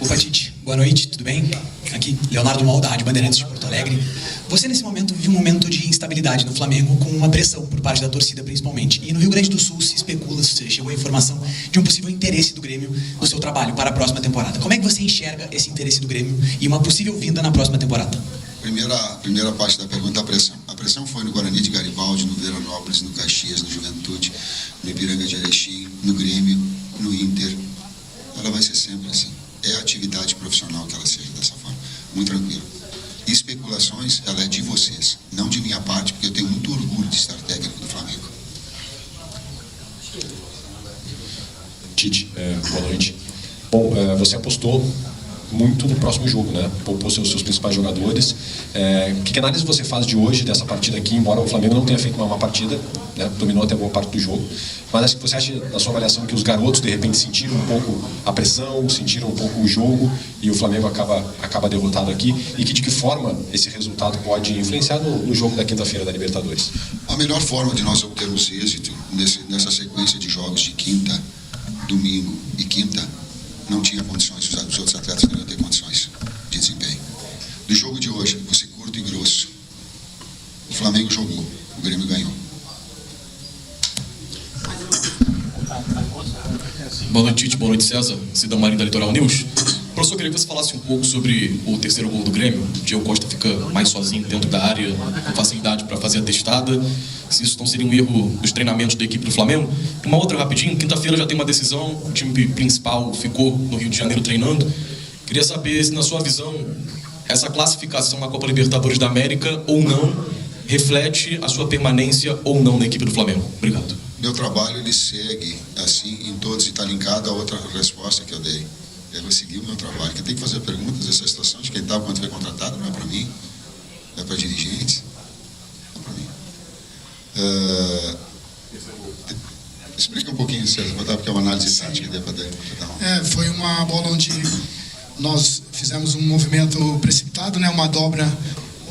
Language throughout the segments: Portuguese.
Opa, Tite, boa noite, tudo bem? Aqui, Leonardo Mol, da Rádio Bandeirantes de Porto Alegre. Você, nesse momento, vive um momento de instabilidade no Flamengo, com uma pressão por parte da torcida, principalmente. E no Rio Grande do Sul se especula, chegou a informação de um possível interesse do Grêmio no seu trabalho para a próxima temporada. Como é que você enxerga esse interesse do Grêmio e uma possível vinda na próxima temporada? Primeira parte da pergunta, a pressão. A pressão foi no Guarani de Garibaldi, no Veranópolis, no Caxias, no Juventude, no Ipiranga de Erechim, no Grêmio, no Inter. Ela vai ser sempre assim. É a atividade profissional que ela seja dessa forma. Muito tranquilo. Especulações, ela é de vocês, não de minha parte, porque eu tenho muito orgulho de estar técnico do Flamengo. Tite, boa noite. Bom, você apostou muito no próximo jogo, né? Poupou seus principais jogadores. Que análise você faz de hoje, dessa partida aqui, embora o Flamengo não tenha feito uma má partida, né? Dominou até boa parte do jogo, mas acho que você acha, na sua avaliação, que os garotos, de repente, sentiram um pouco a pressão, sentiram um pouco o jogo, e o Flamengo acaba derrotado aqui, e que de que forma esse resultado pode influenciar no jogo da quinta-feira da Libertadores? A melhor forma de nós obtermos êxito nessa sequência de jogos de quinta, domingo e quinta, não tinha condições, os outros atletas não iam ter condições de desempenho. Do jogo de hoje, vou ser curto e grosso. O Flamengo jogou, o Grêmio ganhou. Boa noite, Tite. Boa noite, César. Cidão Marinho da Litoral News. Professor, eu queria que você falasse um pouco sobre o terceiro gol do Grêmio. O Diego Costa fica mais sozinho dentro da área, com facilidade para fazer a testada. Se isso não seria um erro dos treinamentos da equipe do Flamengo. Uma outra rapidinho, quinta-feira já tem uma decisão, o time principal ficou no Rio de Janeiro treinando. Queria saber se, na sua visão, essa classificação na Copa Libertadores da América ou não reflete a sua permanência ou não na equipe do Flamengo. Obrigado. Meu trabalho, ele segue assim em todos, e está linkado a outra resposta que eu dei. Eu vou seguir o meu trabalho. Quem tem que fazer perguntas dessa situação de quem está, quanto foi contratado, não é para mim, é para dirigentes, não é para mim. Explica um pouquinho, César, porque é uma análise tática que deu para dar. Foi uma bola onde nós fizemos um movimento precipitado, né? Uma dobra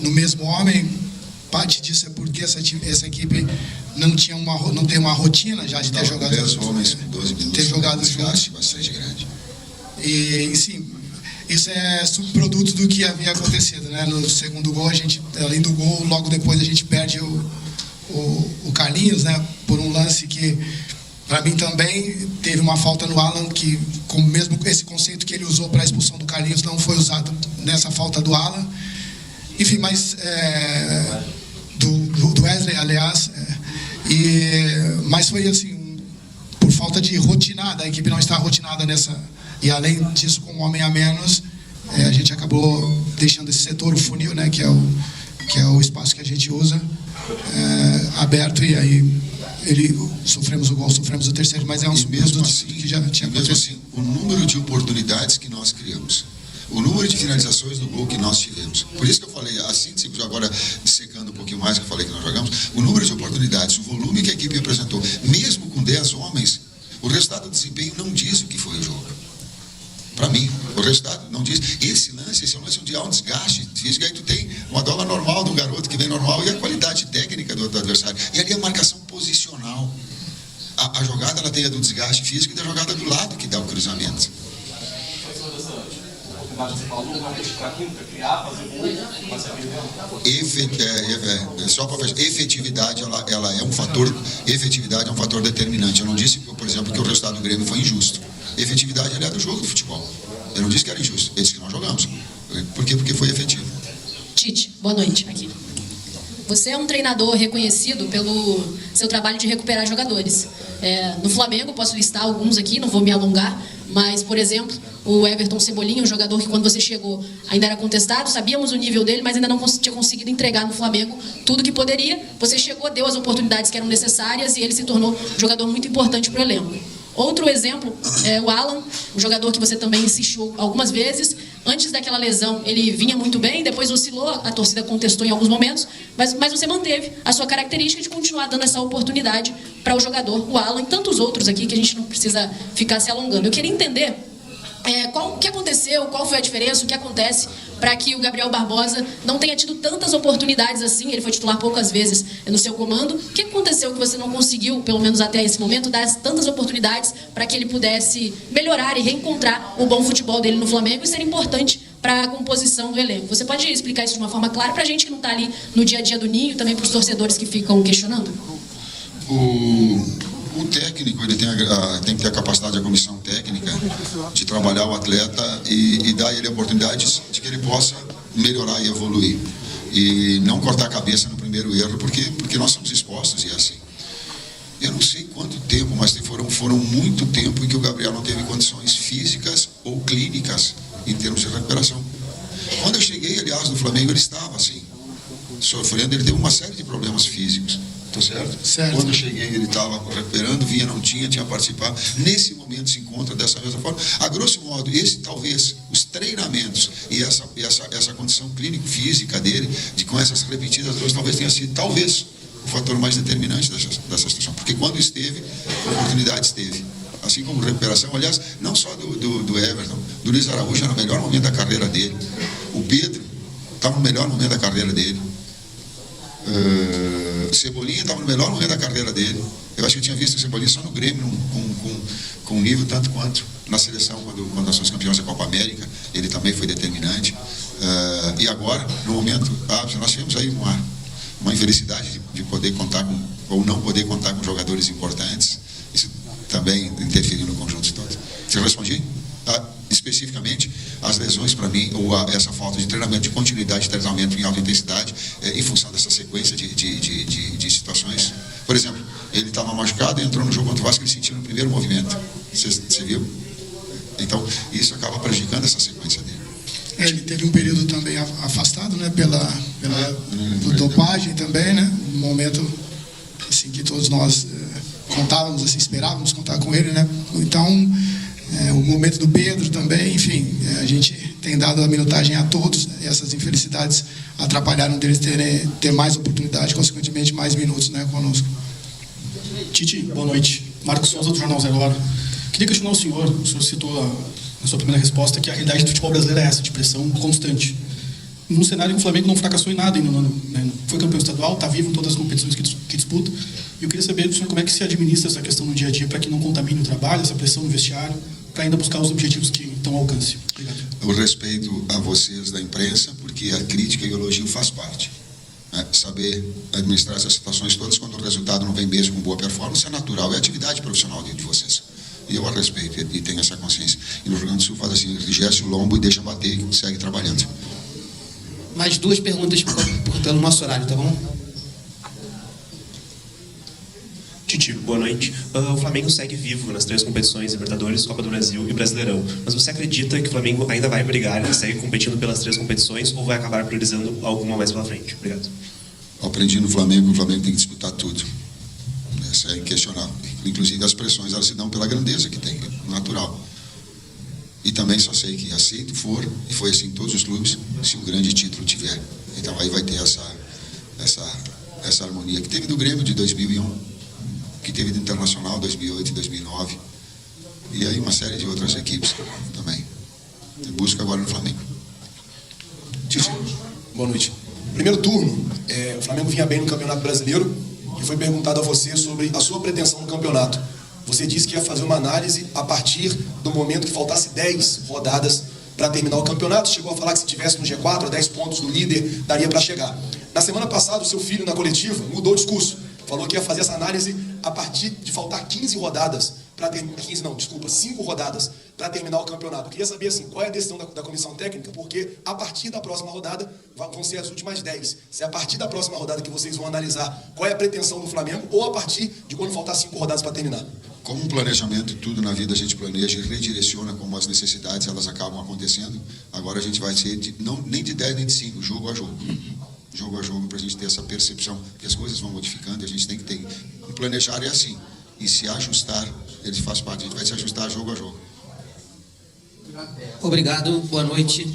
no mesmo homem. Parte disso é porque essa equipe não tem uma rotina já de ter jogado 10 homens, 12 minutos, ter jogado juntos. Bastante grande. E sim, isso é subproduto do que havia acontecido, né? No segundo gol, a gente, além do gol, logo depois a gente perde o Carlinhos, né? Por um lance que, para mim também, teve uma falta no Alan, que com mesmo esse conceito que ele usou para a expulsão do Carlinhos não foi usado nessa falta do Alan. Enfim, mas do Wesley, aliás, mas foi assim, por falta de rotinada, a equipe não está rotinada nessa, e além disso, com um homem a menos, a gente acabou deixando esse setor, o funil, né, que é o espaço que a gente usa, aberto, e aí sofremos o gol, sofremos o terceiro, mas é um subproduto assim, que já tinha acontecido. Mesmo assim, o número de oportunidades que nós criamos, o número de finalizações do gol que nós tivemos. Por isso que eu falei, a síntese, agora secando um pouquinho mais que eu falei que nós jogamos, o número de oportunidades, o volume que a equipe apresentou, mesmo com 10 homens, o resultado do desempenho não diz o que foi o jogo. Para mim, o resultado não diz. Esse é um lance de alto desgaste físico, aí tu tem uma dobra normal do garoto que vem normal e a qualidade técnica do adversário. E ali a marcação posicional. A jogada, ela tem a do desgaste físico e da jogada do lado que dá o cruzamento. Só para fechar, efetividade ela é um fator, efetividade é um fator determinante. Eu não disse, por exemplo, que o resultado do Grêmio foi injusto. Efetividade é do jogo do futebol. Eu não disse que era injusto, eu disse que nós jogamos. Por quê? Porque foi efetivo. Tite, boa noite. Aqui. Você é um treinador reconhecido pelo seu trabalho de recuperar jogadores. No Flamengo, posso listar alguns aqui, não vou me alongar, mas, por exemplo, o Everton Cebolinha, um jogador que quando você chegou ainda era contestado, sabíamos o nível dele, mas ainda não tinha conseguido entregar no Flamengo tudo que poderia. Você chegou, deu as oportunidades que eram necessárias e ele se tornou um jogador muito importante para o elenco. Outro exemplo é o Alan, um jogador que você também insistiu algumas vezes. Antes daquela lesão, ele vinha muito bem, depois oscilou, a torcida contestou em alguns momentos, mas você manteve a sua característica de continuar dando essa oportunidade para o jogador, o Alan, e tantos outros aqui que a gente não precisa ficar se alongando. Eu queria entender O que aconteceu, qual foi a diferença, o que acontece para que o Gabriel Barbosa não tenha tido tantas oportunidades assim, ele foi titular poucas vezes no seu comando. O que aconteceu que você não conseguiu, pelo menos até esse momento, dar tantas oportunidades para que ele pudesse melhorar e reencontrar o bom futebol dele no Flamengo e ser importante para a composição do elenco? Você pode explicar isso de uma forma clara para a gente que não está ali no dia a dia do Ninho e também para os torcedores que ficam questionando? O técnico ele tem que ter a capacidade da comissão técnica de trabalhar o atleta e dar a ele oportunidades de que ele possa melhorar e evoluir. E não cortar a cabeça no primeiro erro, porque nós somos expostos e é assim. Eu não sei quanto tempo, mas foram muito tempo em que o Gabriel não teve condições físicas ou clínicas em termos de recuperação. Quando eu cheguei, aliás, no Flamengo, ele estava assim, sofrendo, ele teve uma série de problemas físicos. Tá certo? Certo. Quando eu cheguei, ele estava recuperando, vinha, não tinha participado. Nesse momento se encontra dessa mesma forma. A grosso modo, talvez, os treinamentos e essa condição clínico-física dele, com essas repetidas dores, talvez tenha sido, o fator mais determinante dessa situação. Porque quando esteve, oportunidade esteve. Assim como recuperação, aliás, não só do Everton, do Luiz Araújo, era o melhor momento da carreira dele. O Pedro estava no melhor momento da carreira dele. Cebolinha estava no melhor momento da carreira dele. Eu acho que eu tinha visto o Cebolinha só no Grêmio com um nível tanto quanto na seleção, quando nós somos campeões da Copa América, ele também foi determinante. E agora, no momento nós tivemos aí uma infelicidade de poder contar ou não poder contar com jogadores importantes. Isso também interferiu no conjunto todo. Você respondi? Especificamente, as lesões para mim, ou essa falta de treinamento, de continuidade de treinamento em alta intensidade, em função dessa sequência de situações. Por exemplo, ele estava machucado e entrou no jogo contra o Vasco, ele sentiu no primeiro movimento. Você viu? Então, isso acaba prejudicando essa sequência dele. Ele teve um período também afastado, né, pela dopagem também, né? Um momento assim, que todos nós contávamos, assim, esperávamos contar com ele, né? Então, o momento do Pedro também, enfim, a gente tem dado a minutagem a todos, e essas infelicidades atrapalharam deles ter mais oportunidade, consequentemente mais minutos, né, conosco. Tite, boa noite. Marcos Souza, do Jornal Zero Hora. Queria questionar o senhor citou na sua primeira resposta que a realidade do futebol brasileiro é essa, de pressão constante. Num cenário em que o Flamengo não fracassou em nada ainda, né? Foi campeão estadual, está vivo em todas as competições que disputa. E eu queria saber do senhor como é que se administra essa questão no dia a dia para que não contamine o trabalho, essa pressão no vestiário, para ainda buscar os objetivos que estão ao alcance. Obrigado. Eu respeito a vocês da imprensa, porque a crítica e o elogio faz parte. Saber administrar essas situações todas, quando o resultado não vem mesmo com boa performance, é natural, é atividade profissional de vocês. E eu a respeito e tenho essa consciência. E no Rio Grande do Sul faz assim, enrijece o lombo e deixa bater e segue trabalhando. Mais duas perguntas pelo nosso horário, tá bom? Tite, boa noite. O Flamengo segue vivo nas 3 competições, Libertadores, Copa do Brasil e Brasileirão. Mas você acredita que o Flamengo ainda vai brigar e segue competindo pelas 3 competições ou vai acabar priorizando alguma mais pela frente? Obrigado. Eu aprendi no Flamengo que o Flamengo tem que disputar tudo. Isso é inquestionável. Inclusive as pressões, elas se dão pela grandeza que tem, natural. E também só sei que aceito for, e foi assim em todos os clubes, se um grande título tiver. Então aí vai ter essa harmonia que teve do Grêmio de 2001, que teve do Internacional 2008 e 2009, e aí uma série de outras equipes também. Em busca agora no Flamengo. Tite, boa noite. Primeiro turno, o Flamengo vinha bem no Campeonato Brasileiro e foi perguntado a você sobre a sua pretensão no campeonato. Você disse que ia fazer uma análise a partir do momento que faltasse 10 rodadas para terminar o campeonato. Chegou a falar que se tivesse no G4, a 10 pontos do líder, daria para chegar. Na semana passada, o seu filho, na coletiva, mudou o discurso. Falou que ia fazer essa análise a partir de faltar 15 rodadas para terminar. 5 rodadas para terminar o campeonato. Eu queria saber assim, qual é a decisão da comissão técnica, porque a partir da próxima rodada vão ser as últimas 10. Se é a partir da próxima rodada que vocês vão analisar qual é a pretensão do Flamengo ou a partir de quando faltar 5 rodadas para terminar. Como um planejamento, tudo na vida a gente planeja e redireciona como as necessidades elas acabam acontecendo. Agora a gente vai ser nem de 10 nem de 5, jogo a jogo. Jogo a jogo, para a gente ter essa percepção que as coisas vão modificando e a gente tem que ter. E planejar é assim. E se ajustar, ele faz parte, a gente vai se ajustar jogo a jogo. Obrigado, boa noite.